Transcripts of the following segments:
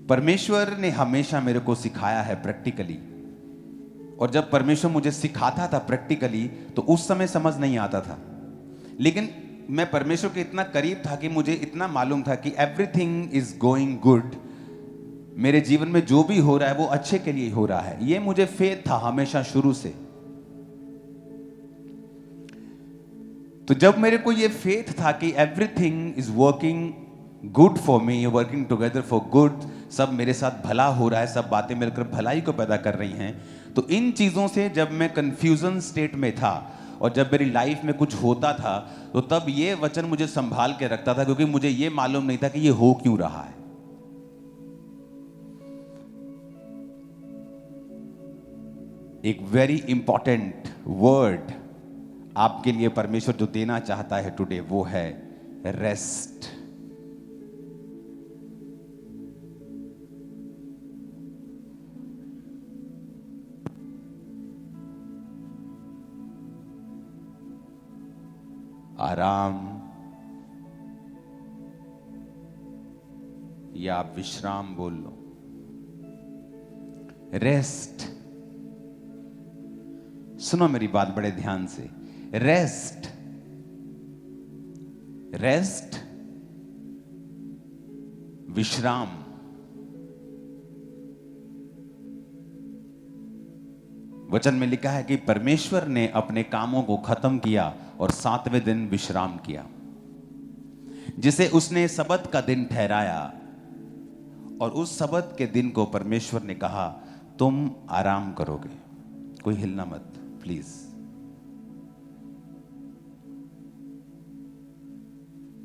परमेश्वर ने हमेशा मेरे को सिखाया है प्रैक्टिकली, और जब परमेश्वर मुझे सिखाता था प्रैक्टिकली तो उस समय समझ नहीं आता था, लेकिन मैं परमेश्वर के इतना करीब था कि मुझे इतना मालूम था कि एवरीथिंग इज गोइंग गुड, मेरे जीवन में जो भी हो रहा है वो अच्छे के लिए हो रहा है। ये मुझे फेथ था हमेशा शुरू से। तो जब मेरे को ये फेथ था कि everything is working good for me, working together for good, सब मेरे साथ भला हो रहा है, सब बातें मिलकर भलाई को पैदा कर रही हैं, तो इन चीज़ों से जब मैं कंफ्यूजन स्टेट में था और जब मेरी लाइफ में कुछ होता था तो तब ये वचन मुझे संभाल के रखता था, क्योंकि मुझे ये मालूम नहीं था कि ये हो क्यों रहा है। एक वेरी इंपॉर्टेंट वर्ड आपके लिए परमेश्वर जो देना चाहता है टुडे वो है रेस्ट। आराम या आप विश्राम बोल लो। रेस्ट, सुनो मेरी बात बड़े ध्यान से। रेस्ट, रेस्ट, विश्राम, वचन में लिखा है कि परमेश्वर ने अपने कामों को खत्म किया और 7वें दिन विश्राम किया, जिसे उसने सबत का दिन ठहराया। और उस सबत के दिन को परमेश्वर ने कहा तुम आराम करोगे। कोई हिलना मत प्लीज।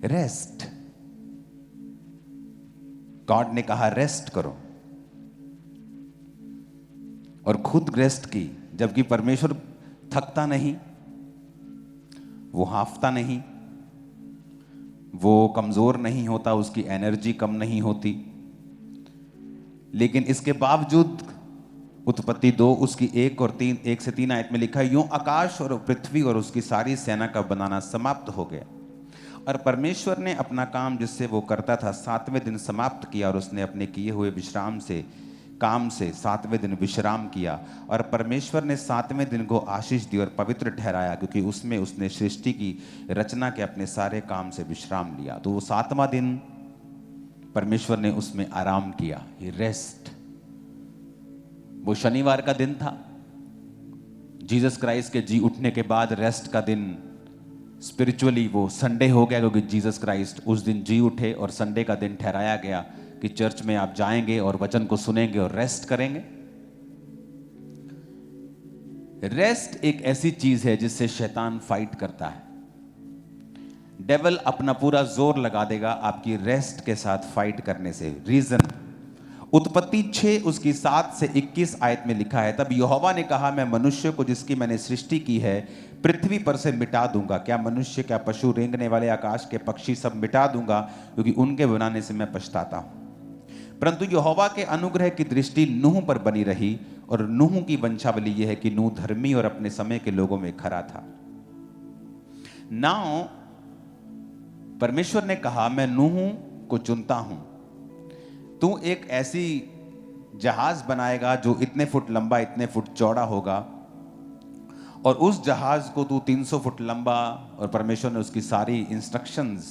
रेस्ट, गॉड ने कहा रेस्ट करो, और खुद रेस्ट की, जबकि परमेश्वर थकता नहीं, वो हाफता नहीं, वो कमजोर नहीं होता, उसकी एनर्जी कम नहीं होती, लेकिन इसके बावजूद उत्पत्ति 2 उसकी 1 से 3 आयत में लिखा है, यूं आकाश और पृथ्वी और उसकी सारी सेना का बनाना समाप्त हो गया, और परमेश्वर ने अपना काम जिससे वो करता था 7वें दिन समाप्त किया, और उसने अपने किए हुए विश्राम से काम से 7वें दिन विश्राम किया। और परमेश्वर ने 7वें दिन को आशीष दी और पवित्र ठहराया, क्योंकि उसमें उसने सृष्टि की रचना के अपने सारे काम से विश्राम लिया। तो वो 7वां दिन परमेश्वर ने उसमें आराम किया, ही रेस्ट। वो शनिवार का दिन था, जीसस क्राइस्ट के जी उठने के बाद रेस्ट का दिन स्पिरिचुअली वो संडे हो गया, क्योंकि जीसस क्राइस्ट उस दिन जी उठे और संडे का दिन ठहराया गया कि चर्च में आप जाएंगे और वचन को सुनेंगे और रेस्ट करेंगे। रेस्ट एक ऐसी चीज है जिससे शैतान फाइट करता है। डेविल अपना पूरा जोर लगा देगा आपकी रेस्ट के साथ फाइट करने से। रीजन, उत्पत्ति 6 उसकी 7 से 21 आयत में लिखा है, तब यहोवा ने कहा मैं मनुष्य को जिसकी मैंने सृष्टि की है पृथ्वी पर से मिटा दूंगा, क्या मनुष्य, क्या पशु, रेंगने वाले, आकाश के पक्षी, सब मिटा दूंगा, क्योंकि उनके बनाने से मैं पछताता हूं। परंतु यहोवा के अनुग्रह की दृष्टि नूह पर बनी रही, और नूह की वंशावली यह है कि नूह धर्मी और अपने समय के लोगों में खरा था। नाउ परमेश्वर ने कहा मैं नूह को चुनता हूं, तू एक ऐसी जहाज बनाएगा जो इतने फुट लंबा, इतने फुट चौड़ा होगा, और उस जहाज को तू 300 फुट लंबा, और परमेश्वर ने उसकी सारी इंस्ट्रक्शंस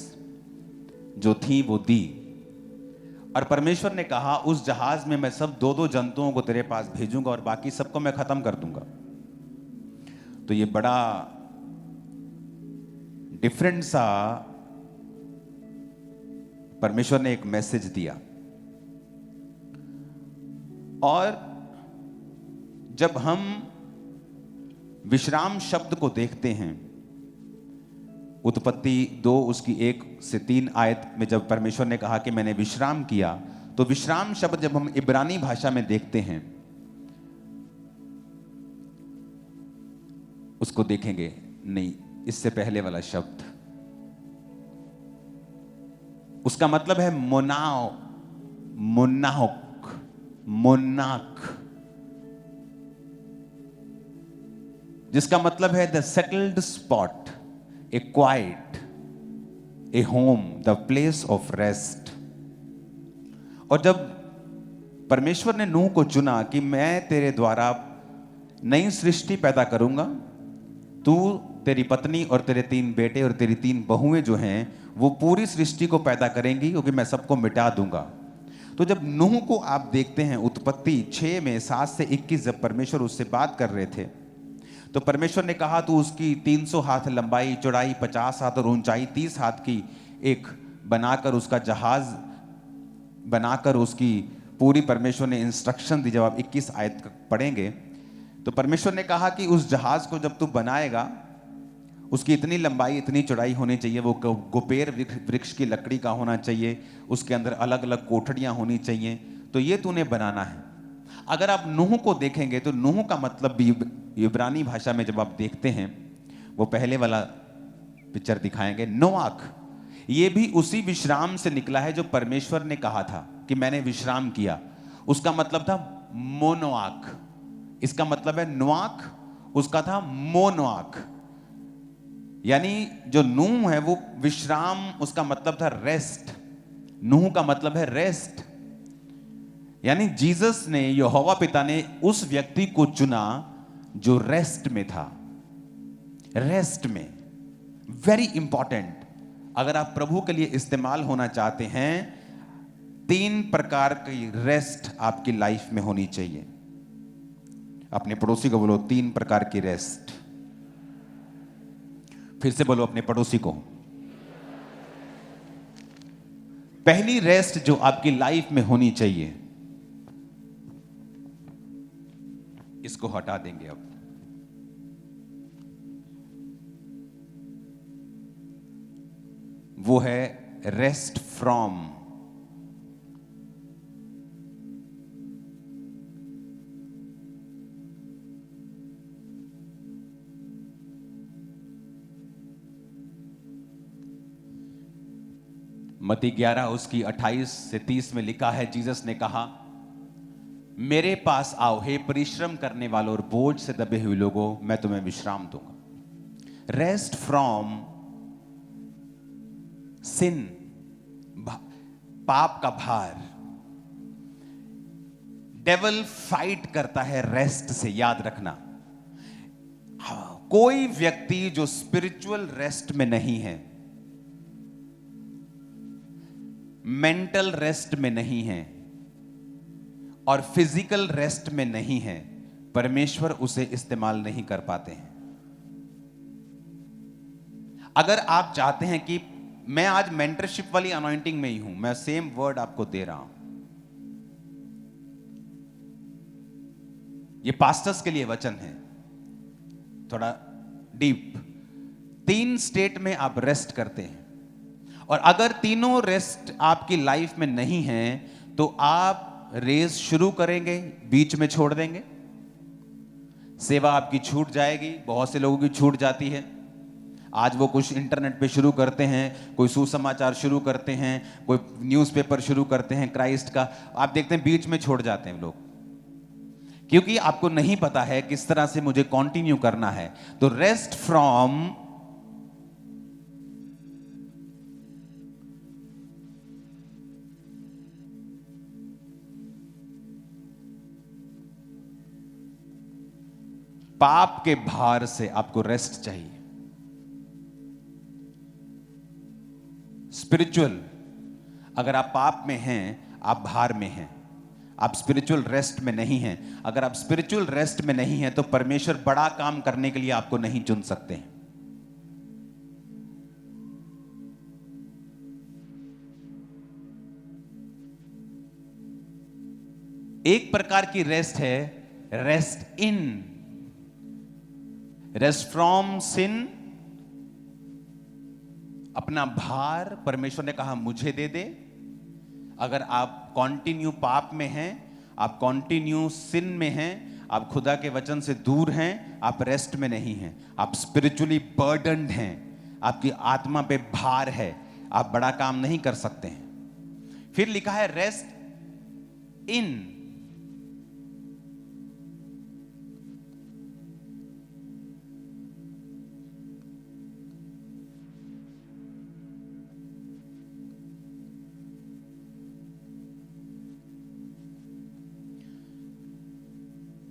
जो थी वो दी। और परमेश्वर ने कहा उस जहाज में मैं सब 2-2 जंतुओं को तेरे पास भेजूंगा और बाकी सबको मैं खत्म कर दूंगा। तो ये बड़ा डिफरेंट सा परमेश्वर ने एक मैसेज दिया। और जब हम विश्राम शब्द को देखते हैं, उत्पत्ति 2 उसकी 1 से 3 आयत में जब परमेश्वर ने कहा कि मैंने विश्राम किया, तो विश्राम शब्द जब हम इब्रानी भाषा में देखते हैं उसको देखेंगे, नहीं, इससे पहले वाला शब्द, उसका मतलब है मोनाओ, मोनाक, मोनाक, जिसका मतलब है the settled spot, A quite, A home, the place of rest. और जब परमेश्वर ने नूह को चुना कि मैं तेरे द्वारा नई सृष्टि पैदा करूंगा, तू, तेरी पत्नी और तेरे 3 बेटे और तेरी 3 बहुएं जो हैं वो पूरी सृष्टि को पैदा करेंगी, क्योंकि मैं सबको मिटा दूंगा। तो जब नूह को आप देखते हैं उत्पत्ति 6 में 7 से 21, जब परमेश्वर उससे बात कर रहे थे तो परमेश्वर ने कहा तू उसकी 300 हाथ लंबाई, चौड़ाई 50 हाथ और ऊंचाई 30 हाथ की एक बनाकर उसका जहाज बनाकर उसकी पूरी परमेश्वर ने इंस्ट्रक्शन दी। जब आप 21 आयत पढ़ेंगे तो परमेश्वर ने कहा कि उस जहाज को जब तू बनाएगा उसकी इतनी लंबाई इतनी चौड़ाई होनी चाहिए, वो गोपेर वृक्ष की लकड़ी का होना चाहिए, उसके अंदर अलग अलग कोठरियां होनी चाहिए, तो ये तूने बनाना है। अगर आप नूह को देखेंगे तो नूह का मतलब भी इब्रानी भाषा में जब आप देखते हैं, वो पहले वाला पिक्चर दिखाएंगे, नोआख, ये भी उसी विश्राम से निकला है जो परमेश्वर ने कहा था कि मैंने विश्राम किया। उसका मतलब था मोनोआख, इसका मतलब है नोआख, उसका था मोनोआख, यानी जो नूह है वो विश्राम, उसका मतलब था रेस्ट। नूह का मतलब है रेस्ट, यानी जीसस ने, यहोवा पिता ने उस व्यक्ति को चुना जो रेस्ट में था। रेस्ट में, वेरी इंपॉर्टेंट। अगर आप प्रभु के लिए इस्तेमाल होना चाहते हैं, 3 प्रकार की रेस्ट आपकी लाइफ में होनी चाहिए। अपने पड़ोसी को बोलो 3 प्रकार की रेस्ट। फिर से बोलो अपने पड़ोसी को। पहली रेस्ट जो आपकी लाइफ में होनी चाहिए, इसको हटा देंगे अब, वो है रेस्ट फ्रॉम। मत्ती 11 उसकी 28 से 30 में लिखा है, जीसस ने कहा मेरे पास आओ हे परिश्रम करने वालों और बोझ से दबे हुए लोगों, मैं तुम्हें विश्राम दूंगा। रेस्ट फ्रॉम सिन, पाप का भार। डेविल फाइट करता है रेस्ट से, याद रखना। कोई व्यक्ति जो स्पिरिचुअल रेस्ट में नहीं है, मेंटल रेस्ट में नहीं है और फिजिकल रेस्ट में नहीं है, परमेश्वर उसे इस्तेमाल नहीं कर पाते हैं। अगर आप चाहते हैं कि मैं आज मेंटरशिप वाली अनॉइंटिंग में ही हूं, मैं सेम वर्ड आपको दे रहा हूं, ये पास्टर्स के लिए वचन है, थोड़ा डीप। 3 स्टेट में आप रेस्ट करते हैं, और अगर तीनों रेस्ट आपकी लाइफ में नहीं है तो आप रेस शुरू करेंगे, बीच में छोड़ देंगे, सेवा आपकी छूट जाएगी। बहुत से लोगों की छूट जाती है। आज वो कुछ इंटरनेट पे शुरू करते हैं, कोई सुसमाचार शुरू करते हैं, कोई न्यूज़पेपर शुरू करते हैं क्राइस्ट का, आप देखते हैं बीच में छोड़ जाते हैं लोग, क्योंकि आपको नहीं पता है किस तरह से मुझे कंटिन्यू करना है। तो रेस्ट फ्रॉम पाप के भार से आपको रेस्ट चाहिए। स्पिरिचुअल, अगर आप पाप में हैं, आप भार में हैं, आप स्पिरिचुअल रेस्ट में नहीं हैं। अगर आप स्पिरिचुअल रेस्ट में नहीं हैं तो परमेश्वर बड़ा काम करने के लिए आपको नहीं चुन सकते हैं। एक प्रकार की रेस्ट है रेस्ट इन, रेस्ट फ्रॉम सिन। अपना भार परमेश्वर ने कहा मुझे दे दे। अगर आप कॉन्टिन्यू पाप में हैं, आप कॉन्टिन्यू सिन में हैं, आप खुदा के वचन से दूर हैं, आप रेस्ट में नहीं हैं, आप स्पिरिचुअली बर्डन्ड हैं, आपकी आत्मा पे भार है, आप बड़ा काम नहीं कर सकते हैं। फिर लिखा है rest in.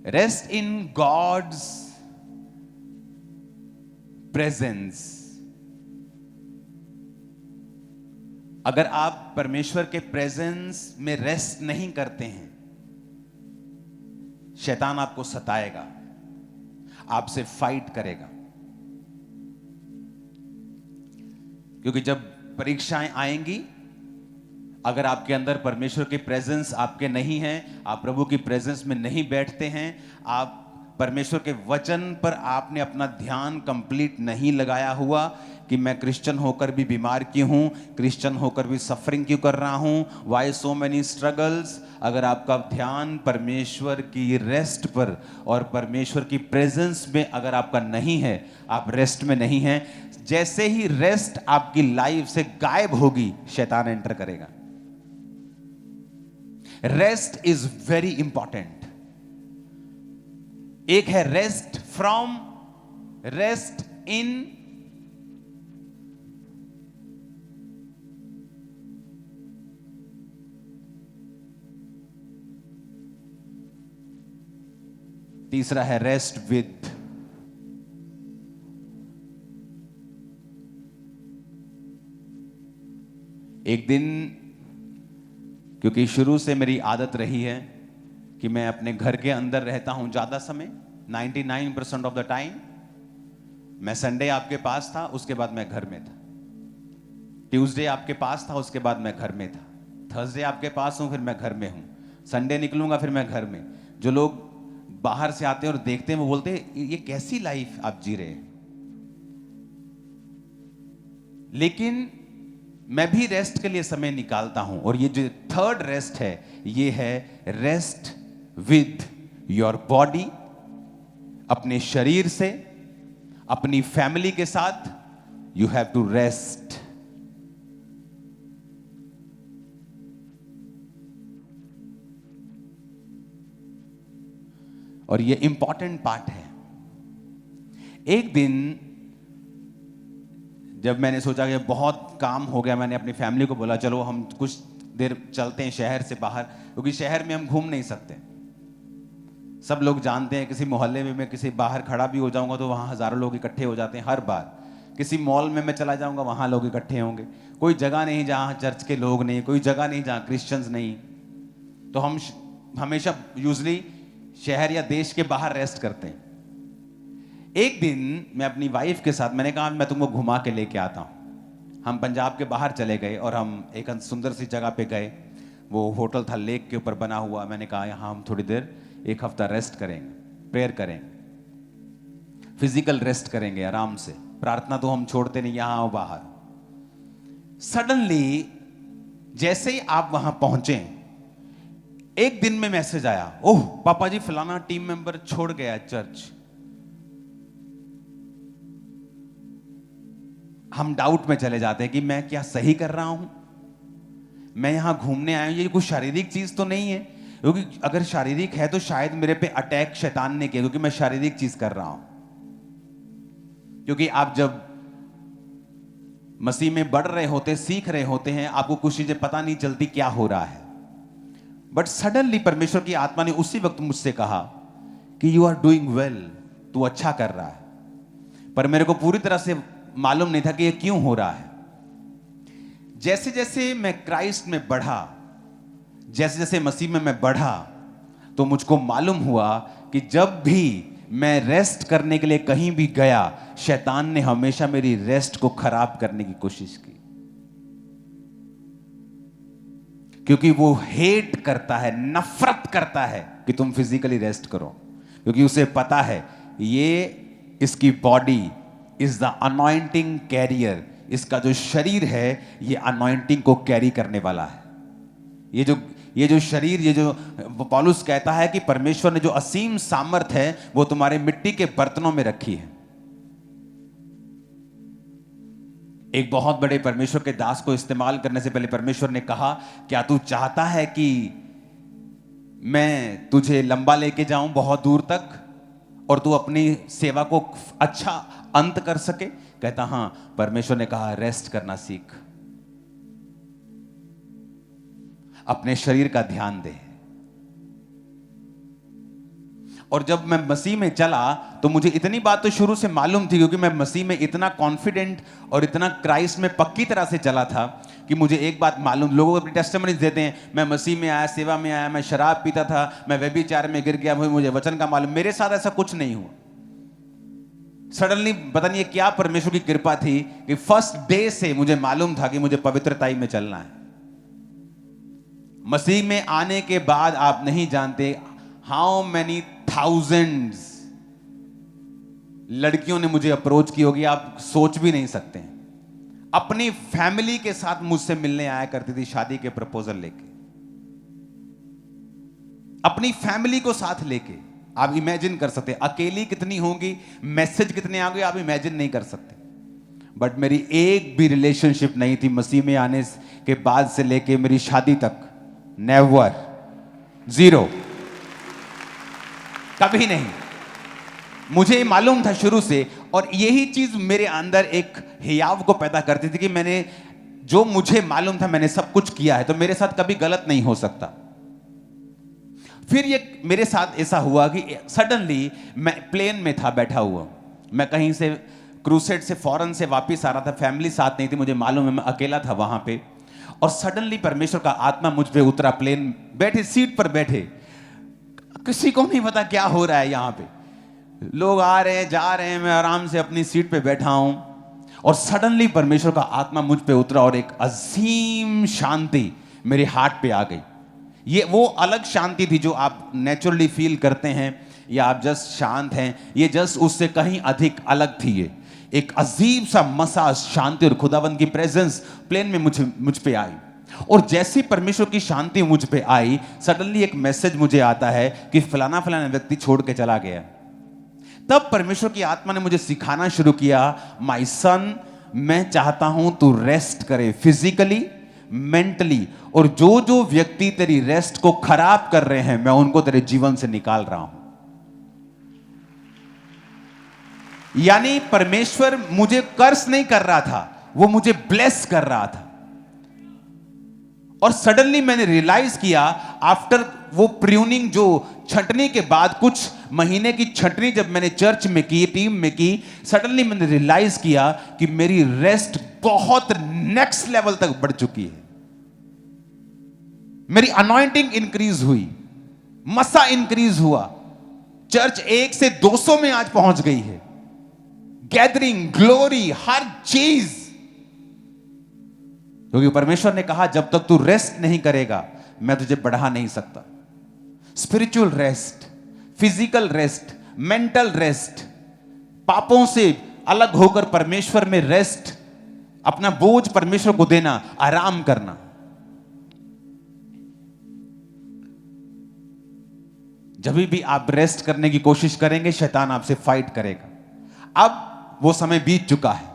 Rest in God's presence. अगर आप परमेश्वर के प्रेजेंस में रेस्ट नहीं करते हैं, शैतान आपको सताएगा, आपसे फाइट करेगा। क्योंकि जब परीक्षाएं आएंगी, अगर आपके अंदर परमेश्वर की प्रेजेंस आपके नहीं है, आप प्रभु की प्रेजेंस में नहीं बैठते हैं, आप परमेश्वर के वचन पर आपने अपना ध्यान कंप्लीट नहीं लगाया हुआ कि मैं क्रिश्चियन होकर भी बीमार क्यों हूं, क्रिश्चियन होकर भी सफरिंग क्यों कर रहा हूं, वाई सो मेनी स्ट्रगल्स। अगर आपका ध्यान परमेश्वर की रेस्ट पर और परमेश्वर की प्रेजेंस में अगर आपका नहीं है, आप रेस्ट में नहीं हैं, जैसे ही रेस्ट आपकी लाइफ से गायब होगी, शैतान एंटर करेगा। Rest is very important. एक है रेस्ट फ्रॉम, रेस्ट इन। तीसरा है रेस्ट विद। एक दिन, क्योंकि शुरू से मेरी आदत रही है कि मैं अपने घर के अंदर रहता हूं ज्यादा समय, 99% ऑफ द टाइम। मैं संडे आपके पास था, उसके बाद मैं घर में था। ट्यूसडे आपके पास था, उसके बाद मैं घर में था। थर्सडे आपके पास हूं, फिर मैं घर में हूं। संडे निकलूंगा, फिर मैं घर में। जो लोग बाहर से आते हैं और देखते हैं, वो बोलते हैं ये कैसी लाइफ आप जी रहे हैं। लेकिन मैं भी रेस्ट के लिए समय निकालता हूं, और ये जो थर्ड रेस्ट है, ये है रेस्ट विद योर बॉडी। अपने शरीर से, अपनी फैमिली के साथ यू हैव टू रेस्ट। और ये इंपॉर्टेंट पार्ट है। एक दिन जब मैंने सोचा कि बहुत काम हो गया, मैंने अपनी फैमिली को बोला चलो हम कुछ देर चलते हैं शहर से बाहर, क्योंकि शहर में हम घूम नहीं सकते। सब लोग जानते हैं, किसी मोहल्ले में मैं किसी बाहर खड़ा भी हो जाऊंगा तो वहां हजारों लोग इकट्ठे हो जाते हैं हर बार। किसी मॉल में मैं चला जाऊंगा, वहां लोग इकट्ठे होंगे। कोई जगह नहीं जहां चर्च के लोग नहीं, कोई जगह नहीं जहां क्रिश्चियंस नहीं। तो हम हमेशा यूजली शहर या देश के बाहर रेस्ट करते हैं। एक दिन मैं अपनी वाइफ के साथ, मैंने कहा मैं तुमको घुमा के लेके आता हूं। हम पंजाब के बाहर चले गए और हम एक सुंदर सी जगह पे गए। वो होटल था लेक के ऊपर बना हुआ। मैंने कहा यहाँ हम थोड़ी देर, एक हफ्ता रेस्ट करेंगे, प्रेयर करेंगे, फिजिकल रेस्ट करेंगे आराम से। प्रार्थना तो हम छोड़ते नहीं, यहां आओ बाहर। सडनली जैसे ही आप वहां पहुंचे, एक दिन में मैसेज आया, ओह पापा जी फलाना टीम मेंबर छोड़ गया चर्च। हम डाउट में चले जाते हैं कि मैं क्या सही कर रहा हूं, मैं यहां घूमने आया हूं, ये कुछ शारीरिक चीज तो नहीं है। क्योंकि अगर शारीरिक है तो शायद मेरे पे अटैक शैतान ने किया, क्योंकि मैं शारीरिक चीज कर रहा हूं। क्योंकि आप जब मसीह में बढ़ रहे होते, सीख रहे होते हैं, आपको कुछ चीजें पता नहीं चलती क्या हो रहा है। बट सडनली परमेश्वर की आत्मा ने उसी वक्त मुझसे कहा कि यू आर डूइंग वेल, तू अच्छा कर रहा है। पर मेरे को पूरी तरह से मालूम नहीं था कि ये क्यों हो रहा है। जैसे जैसे मैं क्राइस्ट में बढ़ा, जैसे जैसे मसीह में मैं बढ़ा, तो मुझको मालूम हुआ कि जब भी मैं रेस्ट करने के लिए कहीं भी गया, शैतान ने हमेशा मेरी रेस्ट को खराब करने की कोशिश की। क्योंकि वो हेट करता है, नफरत करता है कि तुम फिजिकली रेस्ट करो। क्योंकि उसे पता है ये इसकी body is the anointing carrier, इसका जो शरीर है ये अनॉइंटिंग को कैरी करने वाला है। ये जो शरीर, ये जो पौलुस कहता है कि परमेश्वर ने जो असीम सामर्थ है वो तुम्हारे मिट्टी के बर्तनों में रखी है। एक बहुत बड़े परमेश्वर के दास को इस्तेमाल करने से पहले परमेश्वर ने कहा, क्या तू चाहता है कि मैं तुझे लंबा लेके जाऊं बहुत दूर तक और तू अपनी सेवा को अच्छा अंत कर सके? कहता हां। परमेश्वर ने कहा रेस्ट करना सीख, अपने शरीर का ध्यान दे। और जब मैं मसीह में चला तो मुझे इतनी बात तो शुरू से मालूम थी, क्योंकि मैं मसीह में इतना कॉन्फिडेंट और इतना क्राइस्ट में पक्की तरह से चला था कि मुझे एक बात मालूम, लोगों अपनी टेस्टिमनीज देते हैं, मैं मसीह में आया, सेवा में आया, मैं शराब पीता था, मैं व्यभिचार में गिर गया, मुझे वचन का मालूम। मेरे साथ ऐसा कुछ नहीं हुआ। सडनली पता नहीं क्या परमेश्वर की कृपा थी कि फर्स्ट डे से मुझे मालूम था कि मुझे पवित्रताई में चलना है। मसीह में आने के बाद आप नहीं जानते हाउ मैनी थाउजेंड्स लड़कियों ने मुझे अप्रोच की होगी, आप सोच भी नहीं सकते हैं। अपनी फैमिली के साथ मुझसे मिलने आया करती थी शादी के प्रपोजल लेके, अपनी फैमिली को साथ लेके। आप इमेजिन कर सकते, अकेली कितनी होंगी, मैसेज कितने आ गए, आप इमेजिन नहीं कर सकते। बट मेरी एक भी रिलेशनशिप नहीं थी मसीह में आने के बाद से लेके मेरी शादी तक, नेवर, जीरो, कभी नहीं। मुझे मालूम था शुरू से, और यही चीज मेरे अंदर एक हियाव को पैदा करती थी कि मैंने जो मुझे मालूम था मैंने सब कुछ किया है, तो मेरे साथ कभी गलत नहीं हो सकता। फिर ये मेरे साथ ऐसा हुआ कि सडनली मैं प्लेन में था बैठा हुआ, मैं कहीं से क्रूसेड से फॉरेन से वापस आ रहा था, फैमिली साथ नहीं थी, मुझे मालूम है मैं अकेला था वहां पे। और सडनली परमेश्वर का आत्मा मुझ पे उतरा, प्लेन बैठे सीट पर बैठे, किसी को नहीं पता क्या हो रहा है यहां पे, लोग आ रहे हैं जा रहे हैं, मैं आराम से अपनी सीट पे बैठा हूं। और सडनली परमेश्वर का आत्मा मुझ पे उतरा और एक अजीम शांति मेरे हार्ट पे आ गई। ये वो अलग शांति थी जो आप नेचुरली फील करते हैं या आप जस्ट शांत हैं, ये जस्ट उससे कहीं अधिक अलग थी। ये एक अजीब सा मसाज, शांति और खुदावंद की प्रेजेंस प्लेन में मुझ पे आई। और जैसे परमेश्वर की शांति मुझ पे आई, सडनली एक मैसेज मुझे आता है कि फलाना फलाना व्यक्ति छोड़ के चला गया। तब परमेश्वर की आत्मा ने मुझे सिखाना शुरू किया, माय सन, मैं चाहता हूं तू रेस्ट करे फिजिकली, मेंटली, और जो जो व्यक्ति तेरी रेस्ट को खराब कर रहे हैं मैं उनको तेरे जीवन से निकाल रहा हूं। यानी परमेश्वर मुझे कर्स नहीं कर रहा था, वो मुझे ब्लेस कर रहा था। और सडनली मैंने रियलाइज किया, आफ्टर वो प्रूनिंग, जो छंटनी के बाद कुछ महीने की छंटनी जब मैंने चर्च में की, टीम में की, सडनली मैंने रियलाइज किया कि मेरी रेस्ट बहुत नेक्स्ट लेवल तक बढ़ चुकी है। मेरी अनॉइंटिंग इंक्रीज हुई, मसा इंक्रीज हुआ, चर्च 1 से 200 में आज पहुंच गई है, गैदरिंग, ग्लोरी, हर चीज। क्योंकि परमेश्वर ने कहा जब तक तू रेस्ट नहीं करेगा मैं तुझे बढ़ा नहीं सकता। Spiritual rest, physical rest, mental rest, पापों से अलग होकर परमेश्वर में रेस्ट, अपना बोझ परमेश्वर को देना, आराम करना। जब भी आप रेस्ट करने की कोशिश करेंगे शैतान आपसे फाइट करेगा। अब वो समय बीत चुका है।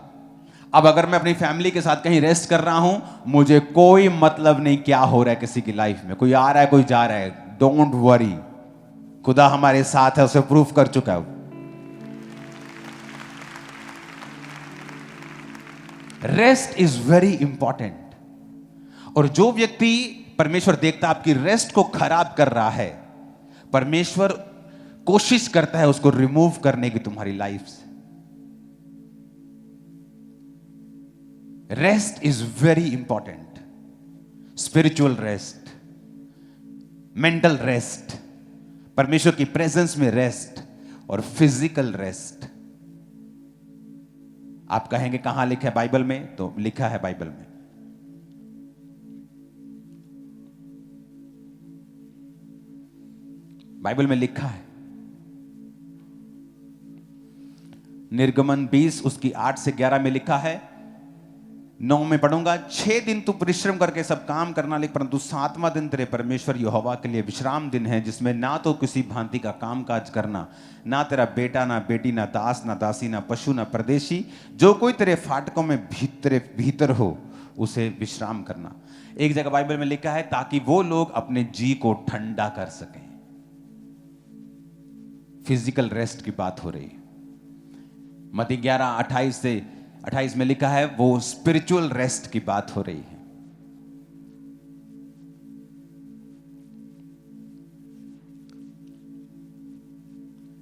अब अगर मैं अपनी फैमिली के साथ कहीं रेस्ट कर रहा हूं, मुझे कोई मतलब नहीं क्या हो रहा है किसी की लाइफ में, कोई आ रहा है कोई जा रहा है, डोंट वरी, खुदा हमारे साथ है, उसे प्रूफ कर चुका है। Rest is very important. और जो व्यक्ति परमेश्वर देखता आपकी रेस्ट को खराब कर रहा है, परमेश्वर कोशिश करता है उसको रिमूव करने की तुम्हारी लाइफ से। Rest is very important. Spiritual rest, mental rest, परमेश्वर की प्रेजेंस में रेस्ट, और फिजिकल रेस्ट। आप कहेंगे कहां लिखा है बाइबल में? तो लिखा है बाइबल में, बाइबल में लिखा है, निर्गमन 20 उसकी 8 से 11 में लिखा है, 9 में पढ़ूंगा, 6 दिन तू परिश्रम करके सब काम करना, लेकिन परंतु 7वां दिन तेरे परमेश्वर यहोवा के लिए विश्राम दिन है, जिसमें ना तो किसी भांति का काम काज करना, ना तेरा बेटा, ना बेटी, ना दास, ना दासी, ना पशु, ना परदेशी, जो कोई तेरे फाटकों में तेरे भीतर हो, उसे विश्राम करना। एक जगह बाइबल में लिखा है ताकि वो लोग अपने जी को ठंडा कर सकें। फिजिकल रेस्ट की बात हो रही है। मत्ती 11:28 से 28 में लिखा है वो स्पिरिचुअल रेस्ट की बात हो रही है।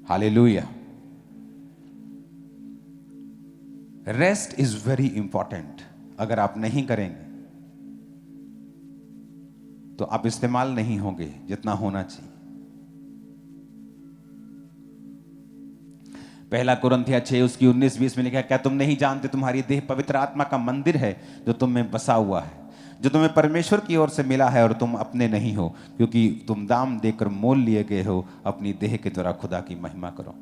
Hallelujah. Rest is very important. अगर आप नहीं करेंगे तो आप इस्तेमाल नहीं होंगे जितना होना चाहिए। पहला कुरिन्थियों 6 उसकी 19-20 में लिखा है, क्या तुम नहीं जानते तुम्हारी देह पवित्र आत्मा का मंदिर है जो तुम में बसा हुआ है, जो तुम्हें परमेश्वर की ओर से मिला है और तुम अपने नहीं हो, क्योंकि तुम दाम देकर मोल लिए गए हो। अपनी देह के द्वारा खुदा की महिमा करो।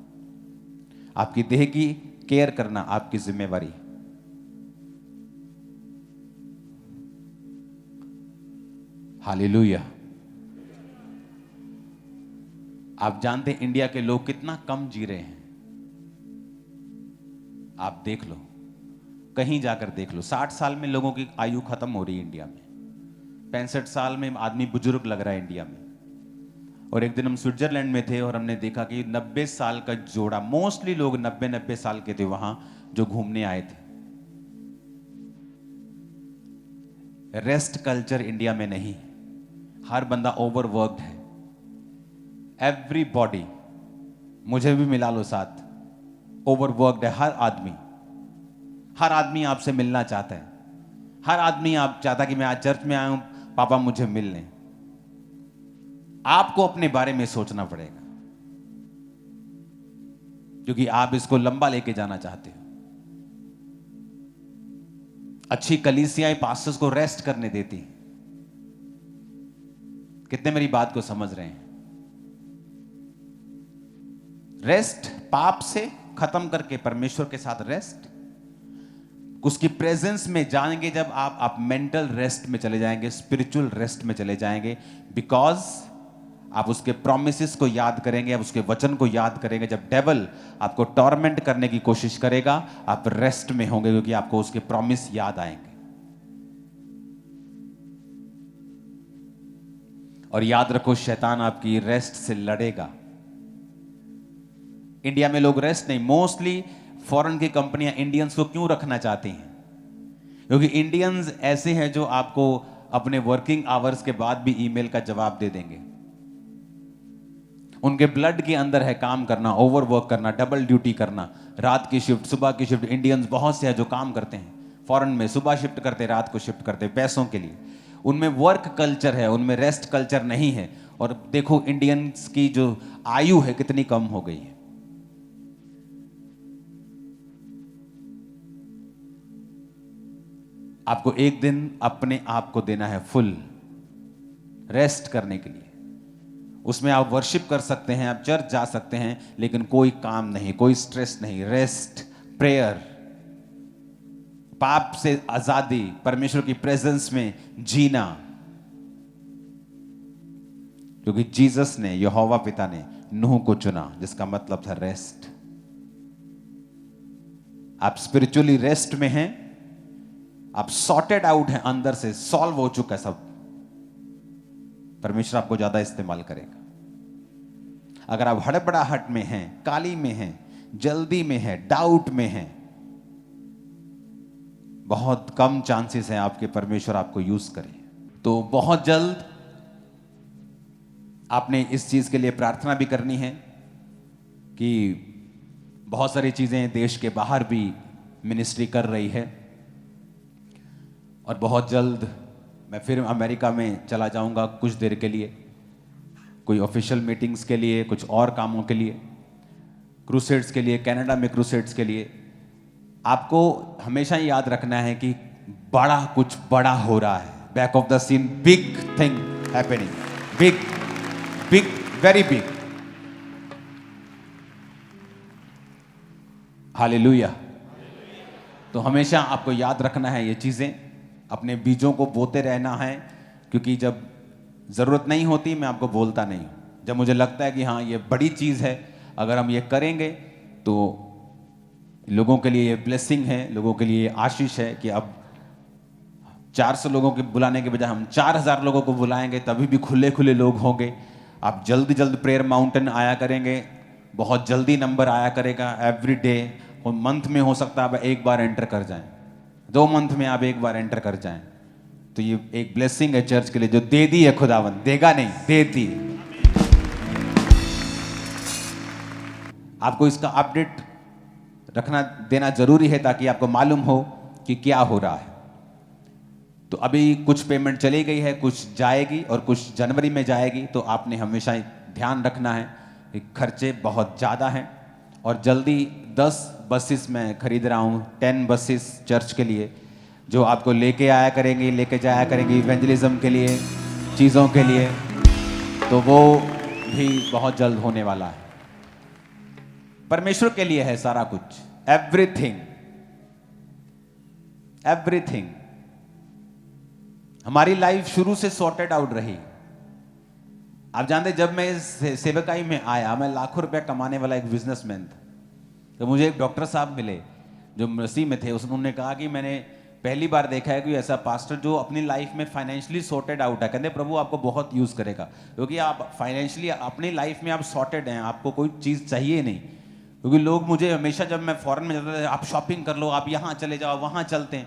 आपकी देह की केयर करना आपकी जिम्मेवारी। हालेलुया। आप जानते हैं इंडिया के लोग कितना कम जी रहे हैं? आप देख लो, कहीं जाकर देख लो, 60 साल में लोगों की आयु खत्म हो रही है इंडिया में। 65 साल में आदमी बुजुर्ग लग रहा है इंडिया में। और एक दिन हम स्विट्जरलैंड में थे और हमने देखा कि 90 साल का जोड़ा, मोस्टली लोग 90-90 साल के थे वहां जो घूमने आए थे। रेस्ट कल्चर इंडिया में नहीं। हर बंदा ओवरवर्क्ड है। एवरीबॉडी, मुझे भी मिला लो साथ, ओवरवर्क्ड है हर आदमी। हर आदमी आपसे मिलना चाहता है। हर आदमी आप चाहता कि मैं आज चर्च में आया हूं, पापा मुझे मिल लें। आपको अपने बारे में सोचना पड़ेगा, क्योंकि आप इसको लंबा लेके जाना चाहते हो। अच्छी कलीसियाएं पास्टर्स को रेस्ट करने देती हैं। कितने मेरी बात को समझ रहे हैं? रेस्ट पाप से खत्म करके परमेश्वर के साथ रेस्ट, उसकी प्रेजेंस में जाएंगे जब आप मेंटल रेस्ट में चले जाएंगे, स्पिरिचुअल रेस्ट में चले जाएंगे। बिकॉज आप उसके प्रोमिसेस को याद करेंगे, आप उसके वचन को याद करेंगे। जब डेविल आपको टॉर्मेंट करने की कोशिश करेगा, आप रेस्ट में होंगे, क्योंकि आपको उसके प्रॉमिस याद आएंगे। और याद रखो, शैतान आपकी रेस्ट से लड़ेगा। इंडिया में लोग रेस्ट नहीं, मोस्टली फॉरेन की कंपनियां इंडियंस को क्यों रखना चाहती हैं? क्योंकि इंडियंस ऐसे हैं जो आपको अपने वर्किंग आवर्स के बाद भी ईमेल का जवाब दे देंगे। उनके ब्लड के अंदर है काम करना, ओवरवर्क करना, डबल ड्यूटी करना, रात की शिफ्ट, सुबह की शिफ्ट। इंडियंस बहुत से हैं जो काम करते हैं फॉरेन में, सुबह शिफ्ट करते, रात को शिफ्ट करते, पैसों के लिए। उनमें वर्क कल्चर है, उनमें रेस्ट कल्चर नहीं है। और देखो इंडियंस की जो आयु है कितनी कम हो गई है। आपको एक दिन अपने आप को देना है फुल रेस्ट करने के लिए। उसमें आप वर्शिप कर सकते हैं, आप चर्च जा सकते हैं, लेकिन कोई काम नहीं, कोई स्ट्रेस नहीं। रेस्ट, प्रेयर, पाप से आजादी, परमेश्वर की प्रेजेंस में जीना। क्योंकि जीसस ने, यहोवा पिता ने नूह को चुना, जिसका मतलब था रेस्ट। आप स्पिरिचुअली रेस्ट में हैं, आप सॉर्टेड आउट हैं, अंदर से सॉल्व हो चुका है सब। परमेश्वर आपको ज्यादा इस्तेमाल करेगा। अगर आप हड़बड़ाहट में हैं, काली में हैं, जल्दी में हैं, डाउट में हैं, बहुत कम चांसेस हैं आपके परमेश्वर आपको यूज करे। तो बहुत जल्द आपने इस चीज के लिए प्रार्थना भी करनी है कि बहुत सारी चीजें देश के बाहर भी मिनिस्ट्री कर रही है। और बहुत जल्द मैं फिर अमेरिका में चला जाऊंगा कुछ देर के लिए, कोई ऑफिशियल मीटिंग्स के लिए, कुछ और कामों के लिए, क्रूसेड्स के लिए, कनाडा में क्रूसेड्स के लिए। आपको हमेशा याद रखना है कि कुछ बड़ा हो रहा है। Back of the scene big thing happening, big big, very big. Hallelujah. तो हमेशा आपको याद रखना है ये चीजें, अपने बीजों को बोते रहना है। क्योंकि जब जरूरत नहीं होती मैं आपको बोलता नहीं, जब मुझे लगता है कि हाँ ये बड़ी चीज है, अगर हम ये करेंगे तो लोगों के लिए ये ब्लेसिंग है, लोगों के लिए ये आशीष है कि अब 400 लोगों के बुलाने के बजाय हम 4000 लोगों को बुलाएंगे, तभी भी खुले खुले लोग होंगे। आप जल्दी जल्द प्रेयर माउंटेन आया करेंगे, बहुत जल्दी नंबर आया करेगा एवरी डे। मंथ में हो सकता है आप एक बार एंटर कर जाएं, 2 मंथ में आप एक बार एंटर कर जाएं। तो ये एक ब्लेसिंग है चर्च के लिए, जो दे दी है खुदावन, देगा नहीं, दे दी। आपको इसका अपडेट रखना देना जरूरी है ताकि आपको मालूम हो कि क्या हो रहा है। तो अभी कुछ पेमेंट चली गई है, कुछ जाएगी और कुछ जनवरी में जाएगी। तो आपने हमेशा ध्यान रखना है कि खर्चे बहुत ज़्यादा हैं और जल्दी 10 बसेस मैं खरीद रहा हूँ, 10 बसेस चर्च के लिए, जो आपको लेके आया करेंगी, लेके जाया करेंगी इवेंजलिज्म के लिए, चीज़ों के लिए। तो वो भी बहुत जल्द होने वाला है। परमेश्वर के लिए है सारा कुछ, एवरीथिंग, एवरीथिंग। हमारी लाइफ शुरू से सॉर्टेड आउट रही। आप जानते, जब मैं इस सेवकाई में आया, मैं लाखों रुपया कमाने वाला एक बिजनेसमैन था। तो मुझे एक डॉक्टर साहब मिले जो मसीह में थे। उन्होंने कहा कि मैंने पहली बार देखा है कि ऐसा पास्टर जो अपनी लाइफ में फाइनेंशियली सॉर्टेड आउट है। कहते प्रभु आपको बहुत यूज़ करेगा, क्योंकि आप फाइनेंशियली अपनी लाइफ में आप सॉर्टेड हैं, आपको कोई चीज़ चाहिए नहीं। क्योंकि लोग मुझे हमेशा, जब मैं फॉरेन में जाता था, आप शॉपिंग कर लो, आप यहाँ चले जाओ, वहाँ चलते हैं।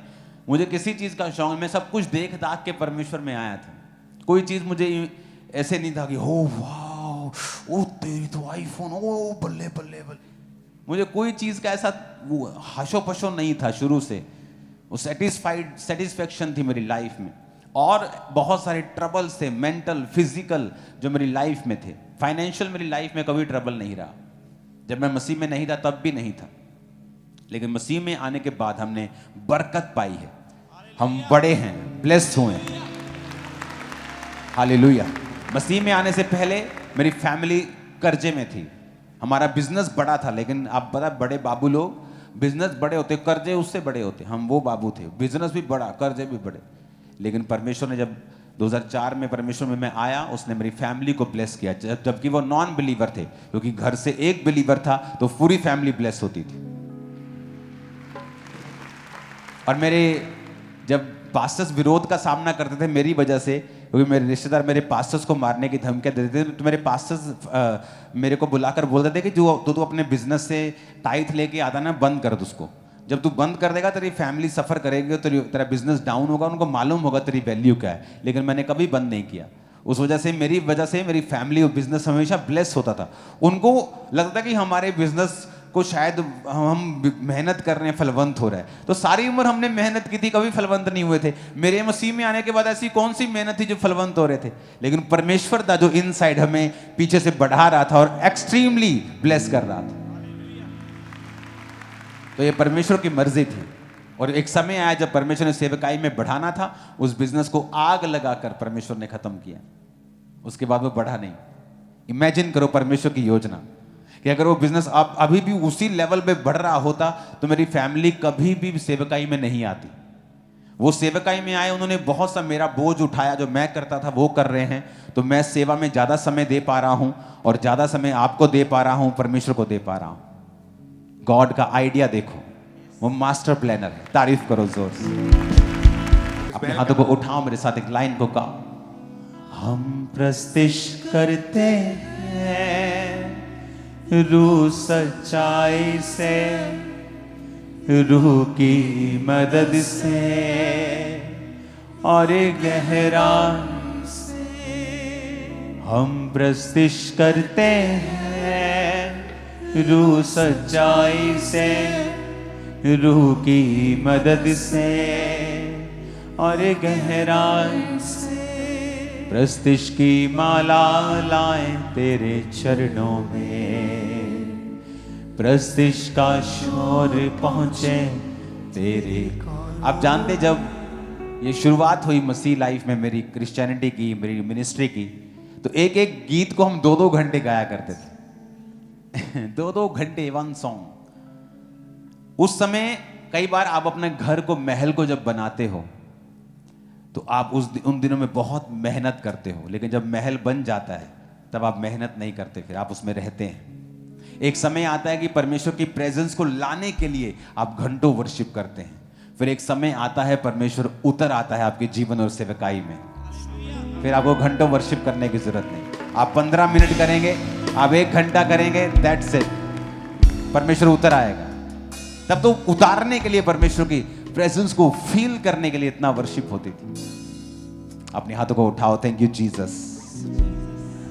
मुझे किसी चीज़ का शौक, मैं सब कुछ देख दाख के परमेश्वर में आया था। कोई चीज़ मुझे ऐसे नहीं था कि हो वाह ओ तेरी तो आईफोन, ओ बल्ले बल्ले बल्ले। मुझे कोई चीज़ का ऐसा वो हाशो पशो नहीं था शुरू से। वो सेटिस्फैक्शन थी मेरी लाइफ में। और बहुत सारे ट्रबल थे, मेंटल फिजिकल, जो मेरी लाइफ में थे। फाइनेंशियल मेरी लाइफ में कभी ट्रबल नहीं रहा। जब मैं मसीह में नहीं था तब भी नहीं था, लेकिन मसीह में आने के बाद हमने बरकत पाई है। हम बड़े हैं, ब्लेस्ड हुए हैं। हालेलुया। मसीह में आने से पहले मेरी फैमिली कर्जे में थी। हमारा बिजनेस बड़ा था, लेकिन आप पता, बड़े बाबू लोग, बिजनेस बड़े होते, कर्जे उससे बड़े होते। हम वो बाबू थे, बिजनेस भी बड़ा, कर्जे भी बड़े। लेकिन परमेश्वर ने, जब 2004 में परमेश्वर में मैं आया, उसने मेरी फैमिली को ब्लेस किया। जबकि वो नॉन बिलीवर थे, क्योंकि घर से एक बिलीवर था तो पूरी फैमिली ब्लेस होती थी। और मेरे जब पास्टर्स विरोध का सामना करते थे मेरी वजह से, क्योंकि मेरे रिश्तेदार मेरे पास्टर्स को मारने की धमकियां देते थे, तो मेरे पास्टर्स मेरे को बुलाकर बोलते थे कि जो तू अपने बिजनेस से टाइथ लेके आता ना, बंद कर दो उसको। जब तू बंद कर देगा तेरी फैमिली सफ़र करेगी, तेरा बिजनेस डाउन होगा, उनको मालूम होगा तेरी वैल्यू क्या है। लेकिन मैंने कभी बंद नहीं किया। उस वजह से मेरी फैमिली और बिजनेस हमेशा ब्लेस होता था। उनको लगता था कि हमारे बिजनेस को शायद हम मेहनत कर रहे हैं, फलवंत हो रहा है। तो सारी उम्र हमने मेहनत की थी, कभी फलवंत नहीं हुए थे। मेरे मसीह में आने के बाद ऐसी कौन सी मेहनत थी जो फलवंत हो रहे थे? लेकिन परमेश्वर था जो इनसाइड हमें पीछे से बढ़ा रहा था और एक्सट्रीमली ब्लेस कर रहा था। तो ये परमेश्वर की मर्जी थी। और एक समय आया जब परमेश्वर ने सेवकाई में बढ़ाना था, उस बिजनेस को आग लगाकर परमेश्वर ने खत्म किया। उसके बाद वो बढ़ा नहीं। इमेजिन करो परमेश्वर की योजना कि अगर वो बिजनेस अब अभी भी उसी लेवल पे बढ़ रहा होता तो मेरी फैमिली कभी भी सेवकाई में नहीं आती। वो सेवकाई में आए, उन्होंने बहुत सा मेरा बोझ उठाया, जो मैं करता था वो कर रहे हैं। तो मैं सेवा में ज्यादा समय दे पा रहा हूं और ज्यादा समय आपको दे पा रहा हूं, परमेश्वर को दे पा रहा हूं। गॉड का आइडिया देखो, वो मास्टर प्लानर है। तारीफ करो जोर से। अपने हाथों को उठाओ, मेरे साथ एक लाइन को गाओ। हम प्रस्तिश करते हैं रूह सच्चाई से, रूह की मदद से और गहराई से। हम प्रस्तिश करते हैं रूह सच्चाई से, रूह की मदद से और गहराई से। प्रस्तिश की माला लाए तेरे चरणों में, प्रस्तिश का शोर पहुंचे तेरे। आप जानते, जब ये शुरुआत हुई मसीह लाइफ में मेरी, क्रिश्चियनिटी की, मेरी मिनिस्ट्री की, तो एक एक गीत को हम 2-2 घंटे गाया करते थे। 2-2 घंटे वन सॉन्ग। उस समय कई बार आप अपने घर को, महल को जब बनाते हो तो आप उन दिनों में बहुत मेहनत करते हो। लेकिन जब महल बन जाता है तब आप मेहनत नहीं करते, फिर आप उसमें रहते हैं। एक समय आता है कि परमेश्वर की प्रेजेंस को लाने के लिए आप घंटों वर्शिप करते हैं। फिर एक समय आता है परमेश्वर उतर आता है आपके जीवन और सेवकाई में, फिर आपको घंटों वर्शिप करने की जरूरत नहीं। आप 15 मिनट करेंगे, आप 1 घंटा करेंगे, दैट्स इट। परमेश्वर उतर आएगा। तब तो उतारने के लिए, परमेश्वर की प्रेजेंस को फील करने के लिए इतना वर्शिप होती थी। अपने हाथों को उठाओ। Thank you Jesus.